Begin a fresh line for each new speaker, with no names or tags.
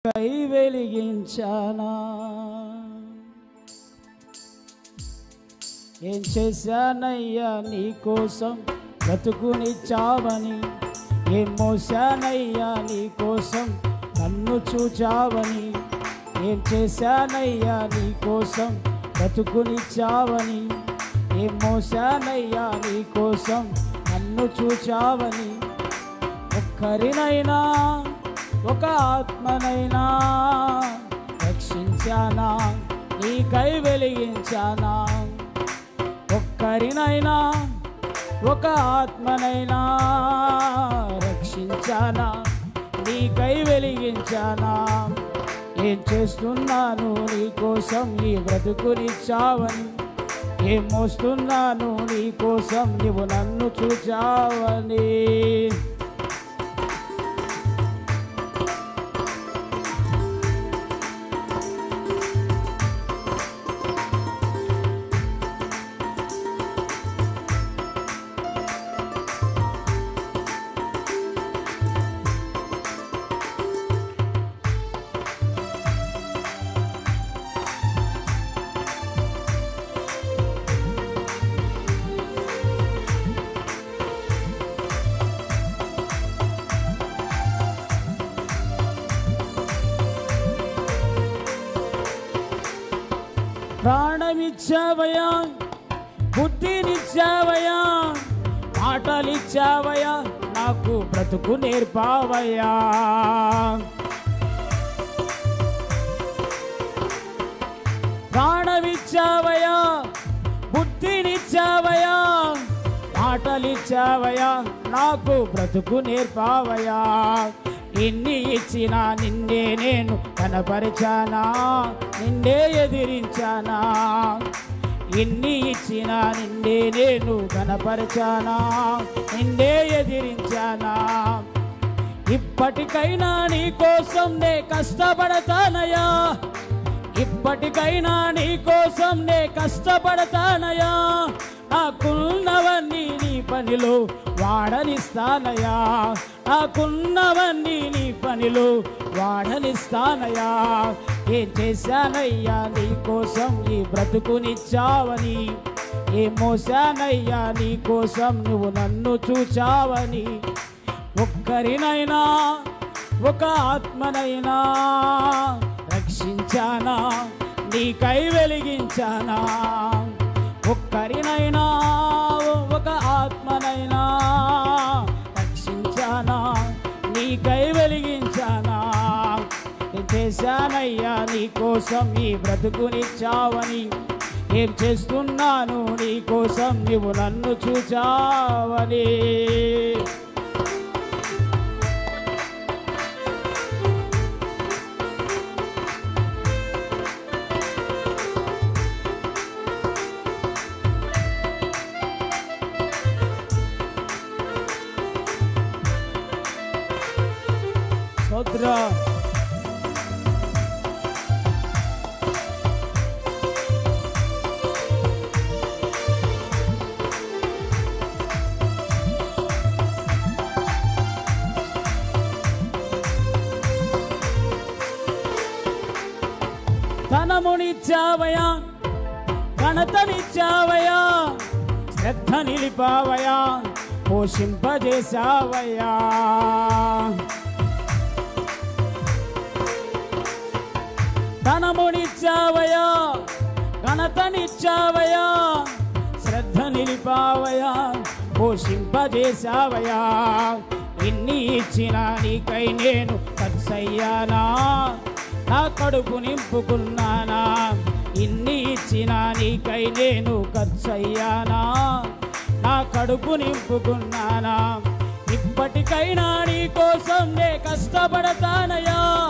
కై వెలిగించానా ఏం చేశానయ్యా నీ కోసం బ్రతుకునిచ్చావని ఏం మోసానయ్యా నీ కోసం నన్ను చూచావని ఏం చేశానయ్యా నీ కోసం బ్రతుకునిచ్చావని ఏం మోసానయ్యా నీ కోసం నన్ను చూచావని ఒక్కరినైనా ఒక ఆత్మనైనా రక్షించానా నీకై వెలిగించానా ఒక్కరినైనా ఒక ఆత్మనైనా రక్షించానా నీకై వెలిగించానా ఏం చేస్తున్నాను నీకోసం ఈ బ్రతుకునిచ్చావని ఏం మోస్తున్నాను నీకోసం నువ్వు నన్ను చూచావని ప్రాణమిచ్చావయ్యా బుద్ధినిచ్చావయ్యా మాటలిచ్చావయ్యా నాకు బ్రతుకు నేర్పావయ్యా ప్రాణమిచ్చావయ్యా బుద్ధినిచ్చావయ్యా మాటలిచ్చావయ్యా నాకు బ్రతుకు నేర్పావయ్యా ఇన్ని ఇచ్చినా నిన్నే నేను కనపరిచానా నిన్నే ఎదిరించానా ఇన్ని ఇచ్చినా నిన్నే నేను కనపరిచానా నిన్నే ఎదిరించానా ఇప్పటికైనా నీ కోసం నే కష్టపడతానయ్యా ఇప్పటికైనా నీ కోసం నే కష్టపడతానయ్యా నాకున్నవన్నీ నీ పనిలో వాడనిస్తానయ్యా నాకున్నవన్నీ నీ పనిలో వాడనిస్తానయ్యా ఏం చేశానయ్యా నీ కోసం ఈ బ్రతుకునిచ్చావని ఏం మోసానయ్యా నీ కోసం నువ్వు నన్ను చూచావని ఒక్కరినైనా ఒక ఆత్మనైనా రక్షించానా నీకై వెలిగించానా ఒక్కరినైనా ఒక ఆత్మనైనా రక్షించానా నీకై వెలిగించానా చేశానయ్యా నీ కోసం ఈ బ్రతుకునిచ్చావని ఏం చేస్తున్నాను నీ కోసం నువ్వు నన్ను చూచావని సోదరా ధనమునిచ్చావయ్యా ఘనతనిచ్చావయ్యా శ్రద్ధ నిలిపావయ్యా పోషింపజేశావయ్యా ధనమునిచ్చావయ్యా ఘనతనిచ్చావయ్యా శ్రద్ధ నిలిపావయ్యా పోషింపజేశావయ్యా ఇన్ని ఇచ్చినా నీకై నేను ఖర్చయ్యానా నా కడుపు నింపుకున్నానా ఇన్ని ఇచ్చినా నీకై నేను ఖర్చయ్యానా నా కడుపు నింపుకున్నానా ఇప్పటికైనా నీ కోసం నే కష్టపడతానయ్యా